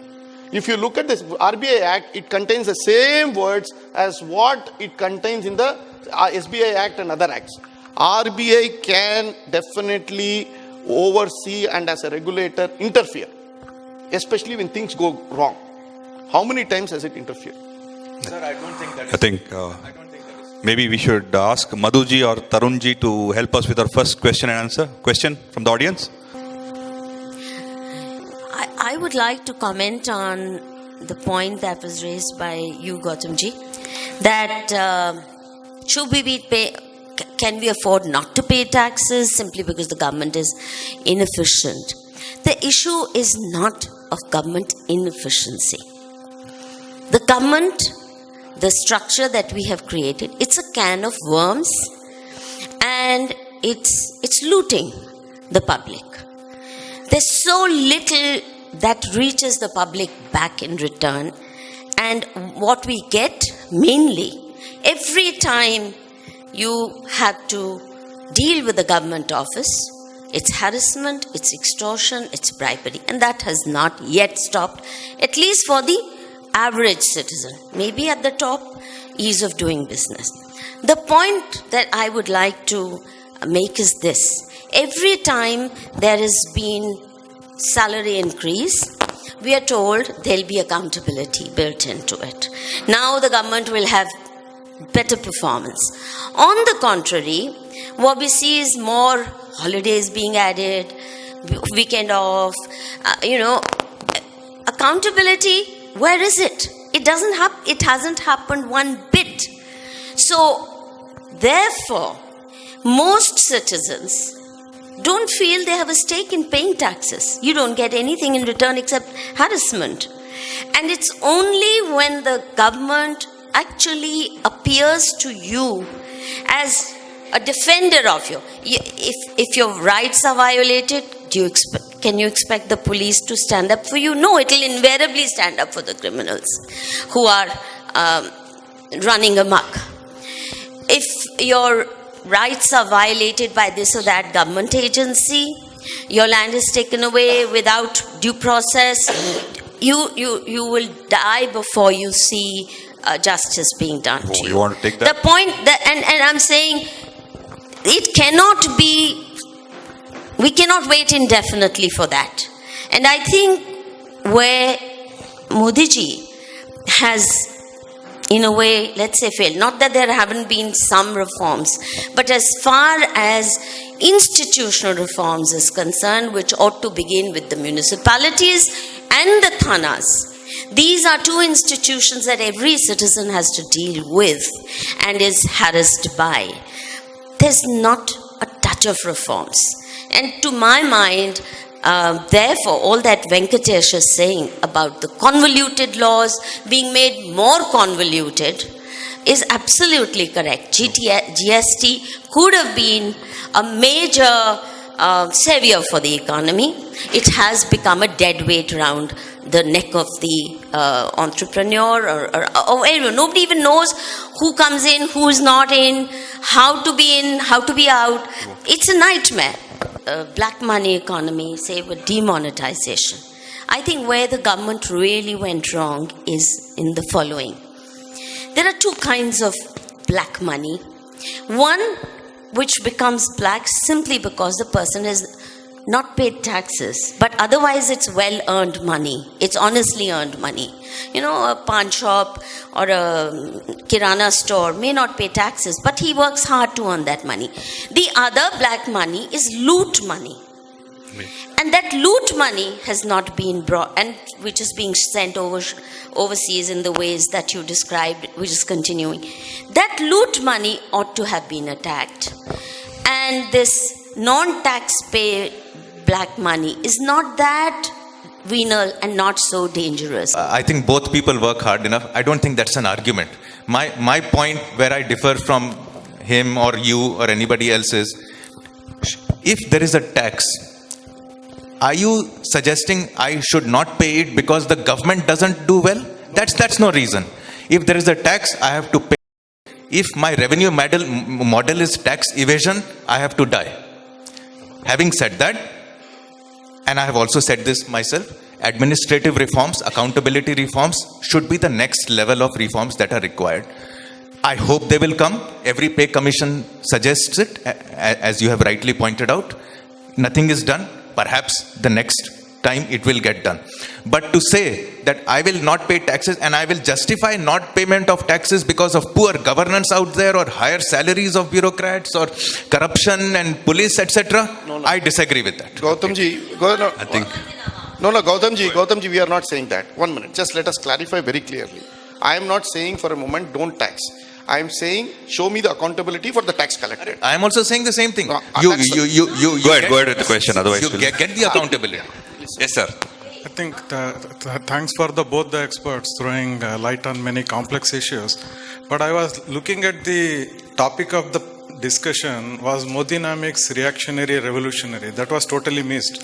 If you look at this RBI Act, it contains the same words as what it contains in the SBI Act and other acts. RBI can definitely oversee and as a regulator interfere, especially when things go wrong. How many times has it interfered? Sir, I don't think that is. I think maybe we should ask Madhuji or Tarunji to help us with our first question and answer. Question from the audience. I would like to comment on the point that was raised by you, Gautamji, that can we afford not to pay taxes simply because the government is inefficient? The issue is not of government inefficiency. The government, the structure that we have created, it's a can of worms and it's looting the public. There's so little that reaches the public back in return, and what we get mainly every time you have to deal with the government office, it's harassment, it's extortion, it's bribery, and that has not yet stopped, at least for the average citizen. Maybe at the top, ease of doing business. The point that I would like to make is this: every time there has been salary increase, we are told there'll be accountability built into it. Now the government will have better performance. On the contrary, what we see is more holidays being added, weekend off, accountability, where is it? It hasn't happened one bit. So, therefore, most citizens don't feel they have a stake in paying taxes. You don't get anything in return except harassment. And it's only when the government actually appears to you as a defender of you. If your rights are violated, can you expect the police to stand up for you? No, it will invariably stand up for the criminals who are running amok. If your rights are violated by this or that government agency, your land is taken away without due process, you will die before you see justice being done to you. You want to take that? The point and I'm saying it cannot be, we cannot wait indefinitely for that. And I think where Modi ji has, in a way, let's say, failed, not that there haven't been some reforms, but as far as institutional reforms is concerned, which ought to begin with the municipalities and the thanas. These are two institutions that every citizen has to deal with and is harassed by. There's not a touch of reforms. And to my mind, therefore, all that Venkatesh is saying about the convoluted laws being made more convoluted is absolutely correct. GST could have been a major savior for the economy. It has become a dead weight around the neck of the entrepreneur or anyone. Nobody even knows who comes in, who's not in, how to be out. It's a nightmare. Black money economy, say with demonetization. I think where the government really went wrong is in the following. There are two kinds of black money. One which becomes black simply because the person has not paid taxes, but otherwise it's well-earned money. It's honestly earned money. A pawn shop or a kirana store may not pay taxes, but he works hard to earn that money. The other black money is loot money. And that loot money has not been brought, and which is being sent overseas in the ways that you described, which is continuing. That loot money ought to have been attacked. And this non-taxpayer black money is not that venal and not so dangerous. I think both people work hard enough. I don't think that's an argument. My point where I differ from him or you or anybody else is, if there is a tax, are you suggesting I should not pay it because the government doesn't do well? That's no reason. If there is a tax, I have to pay. If my revenue model is tax evasion, I have to die. Having said that, and I have also said this myself, administrative reforms, accountability reforms should be the next level of reforms that are required. I hope they will come. Every pay commission suggests it, as you have rightly pointed out. Nothing is done. Perhaps the next time it will get done. But to say that I will not pay taxes and I will justify not payment of taxes because of poor governance out there or higher salaries of bureaucrats or corruption and police, etc., no. I disagree with that. Gautamji, Gautamji, we are not saying that. 1 minute, just let us clarify very clearly. I am not saying for a moment don't tax. I am saying show me the accountability for the tax collected. I am also saying the same thing. Go ahead with the question, otherwise you get the accountability. Yes, sir. I think thanks for both the experts throwing light on many complex issues. But I was looking at the topic of the discussion was Modinomics, reactionary, revolutionary. That was totally missed.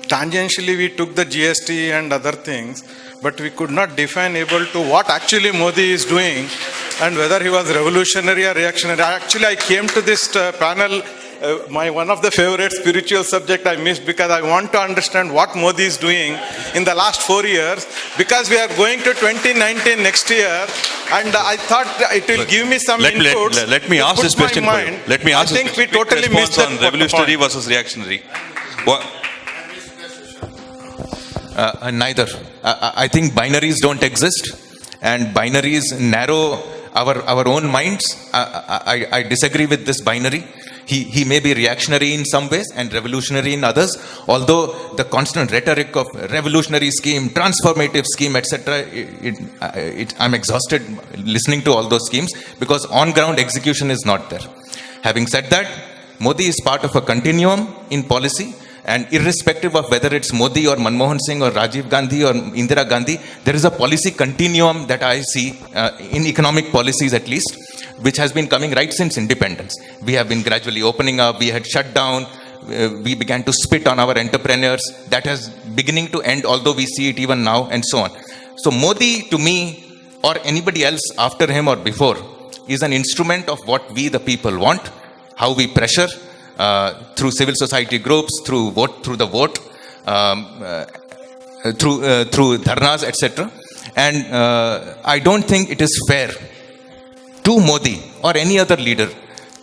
Tangentially, we took the GST and other things, but we could not define able to what actually Modi is doing and whether he was revolutionary or reactionary. I came to this panel, one of the favorite spiritual subject I missed because I want to understand what Modi is doing in the last 4 years, because we are going to 2019 next year, and I thought it will give me some inputs. Let me ask this question for you. Let me ask I think we totally missed on revolutionary versus reactionary. Neither. I think binaries don't exist, and binaries narrow our own minds. I disagree with this binary. He may be reactionary in some ways and revolutionary in others, although the constant rhetoric of revolutionary scheme, transformative scheme, etc., I'm exhausted listening to all those schemes because on-ground execution is not there. Having said that, Modi is part of a continuum in policy, and irrespective of whether it's Modi or Manmohan Singh or Rajiv Gandhi or Indira Gandhi, there is a policy continuum that I see in economic policies at least, which has been coming right since independence. We have been gradually opening up, we had shut down, we began to spit on our entrepreneurs. That has beginning to end, although we see it even now, and so on. So Modi, to me, or anybody else after him or before, is an instrument of what we the people want, how we pressure through civil society groups, through the vote, through dharnas, etc. And I don't think it is fair to Modi or any other leader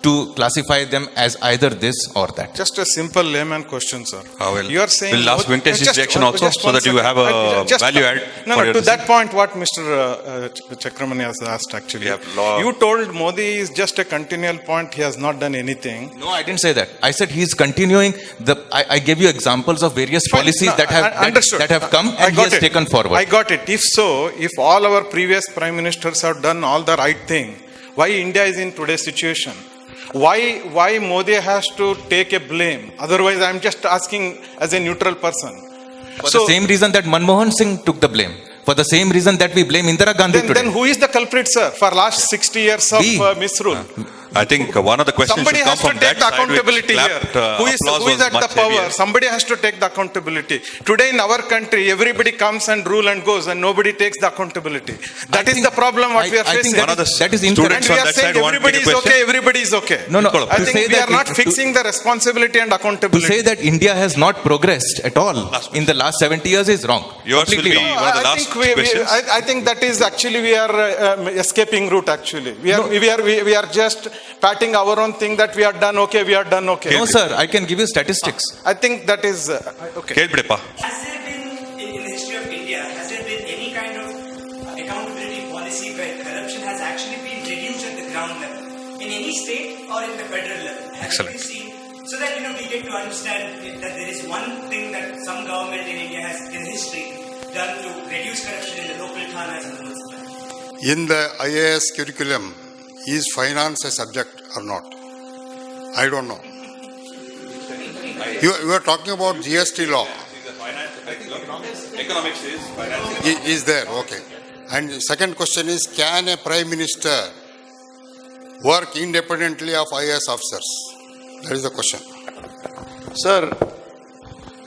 to classify them as either this or that. Just a simple layman question, sir. You are saying we'll ask Venkatesh's reaction also, so that you have a value add. No, to that point, what Mr. Chikermane has asked actually. You told Modi is just a continual point, he has not done anything. No, I didn't say that. I said he's continuing. I gave you examples of various policies that have come and he has taken forward. I got it. If so, if all our previous prime ministers have done all the right thing, why India is in today's situation? Why Modi has to take a blame? Otherwise, I'm just asking as a neutral person. For the same reason that Manmohan Singh took the blame. For the same reason that we blame Indira Gandhi today. Then who is the culprit, sir, for last 60 years of misrule? I think one of the questions somebody should come from that has to take the accountability here. Who is at the power? Heavier. Somebody has to take the accountability. Today in our country, everybody comes and rule and goes, and nobody takes the accountability. That is the problem what we are facing. That is incorrect. And we are saying everybody is okay, everybody is okay. No. I think we are not fixing the responsibility and accountability. To say that India has not progressed at all in the last 70 years is wrong. Yours will be one of the last questions. I think that is actually we are escaping route actually. We are just patting our own thing that we are done okay. No, sir, I can give you statistics. I think that is okay. Has there been, in the history of India, has there been any kind of accountability policy where corruption has actually been reduced at the ground level, in any state or in the federal level? Excellent. So that we get to understand that there is one thing that some government in India has in history done to reduce corruption in the local thanas and the municipalities. In the IAS curriculum, is finance a subject or not? I don't know. You are talking about GST law. Economics is finance. Is there, okay. And the second question is, can a prime minister work independently of IAS officers? That is the question. Sir,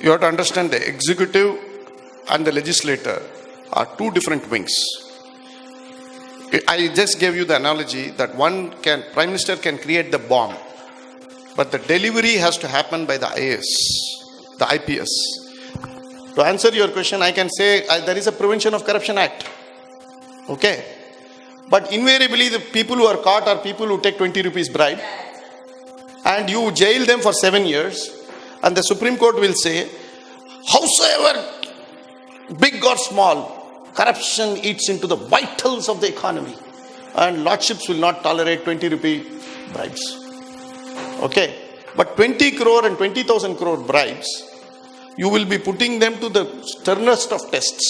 you have to understand the executive and the legislator are two different wings. I just gave you the analogy that Prime Minister can create the bomb, but the delivery has to happen by the IAS, the IPS. To answer your question, I can say there is a Prevention of Corruption Act. Okay. But invariably, the people who are caught are people who take 20 rupees bribe, and you jail them for 7 years, and the Supreme Court will say, howsoever big or small, corruption eats into the vitals of the economy, and lordships will not tolerate 20 rupee bribes. Okay, but 20 crore and 20,000 crore bribes, you will be putting them to the sternest of tests.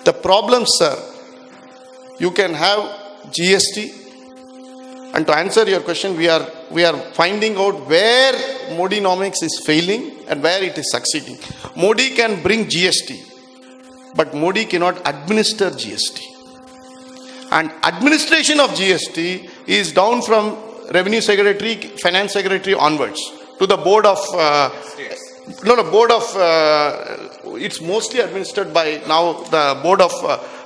The problem, sir, you can have GST, and to answer your question, we are finding out where Modinomics is failing and where it is succeeding. Modi can bring GST, but Modi cannot administer GST. And administration of GST is down from Revenue Secretary, Finance Secretary onwards to the Board of... it's mostly administered by now the Board of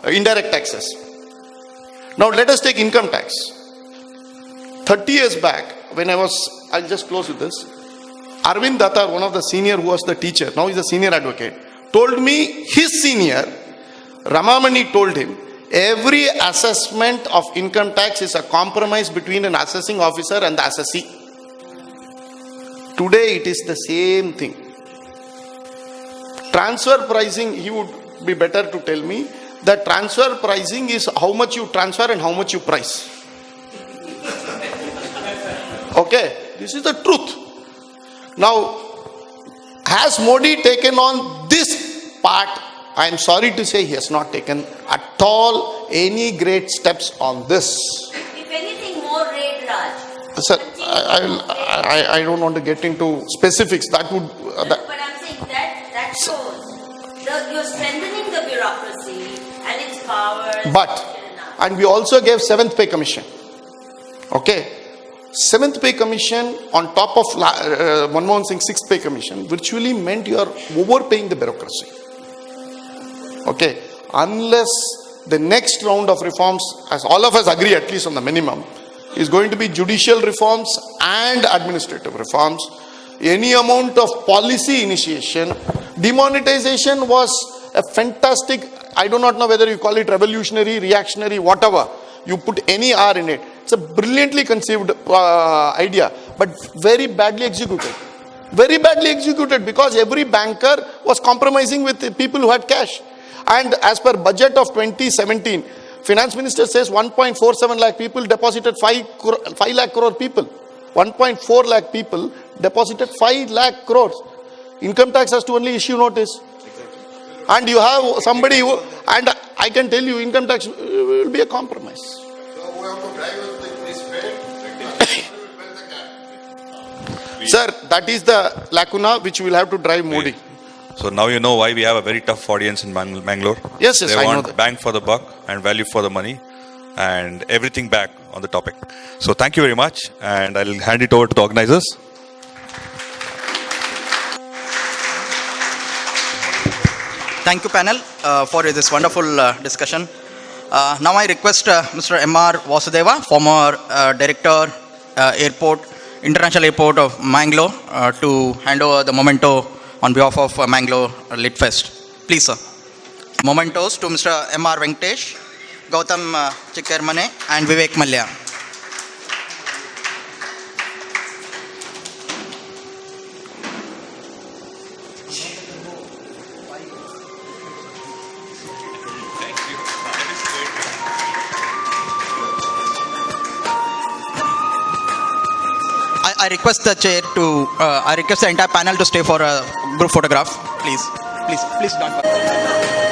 Indirect Taxes. Now let us take income tax. 30 years back, when I'll just close with this. Arvind Datar, one of the senior who was the teacher, now he's a senior advocate, told me his senior, Ramamani, told him, every assessment of income tax is a compromise between an assessing officer and the assessee. Today it is the same thing. Transfer pricing, he would be better to tell me, that transfer pricing is how much you transfer and how much you price. Okay, This is the truth. Now, has Modi taken on this part? I am sorry to say he has not taken at all any great steps on this. If anything, more raid Raj. Sir, I don't want to get into specifics. That would. But I'm saying that shows you're strengthening the bureaucracy and its powers. And we also gave 7th Pay Commission. Okay. 7th Pay Commission on top of Manmohan Singh's 6th Pay Commission virtually meant you are overpaying the bureaucracy. Okay. Unless the next round of reforms, as all of us agree at least on the minimum, is going to be judicial reforms and administrative reforms. Any amount of policy initiation, demonetization was a fantastic, I do not know whether you call it revolutionary, reactionary, whatever. You put any R in it. It's a brilliantly conceived idea, but very badly executed. Very badly executed because every banker was compromising with the people who had cash. And as per budget of 2017, Finance Minister says 1.47 lakh people deposited 5 lakh crore people. 1.4 lakh people deposited 5 lakh crores. Income tax has to only issue notice. And you have somebody who, and I can tell you, income tax will be a compromise. So we have to drive this way. Sir, that is the lacuna which we will have to drive Modi. So now you know why we have a very tough audience in Mangalore. Yes, they I know want that. bang for the buck and value for the money and everything back on the topic. So thank you very much, and I'll hand it over to the organizers. Thank you, panel, for this wonderful discussion. Now I request Mr. M.R. Vasudeva, former Director, International Airport of Mangalore, to hand over the memento on behalf of Mangalore Lit Fest. Please, sir. Mementos to Mr. M.R. Venkatesh, Gautham Chikermane, and Vivek Mallya. I request the chair to, I request the entire panel to stay for a group photograph. Please don't.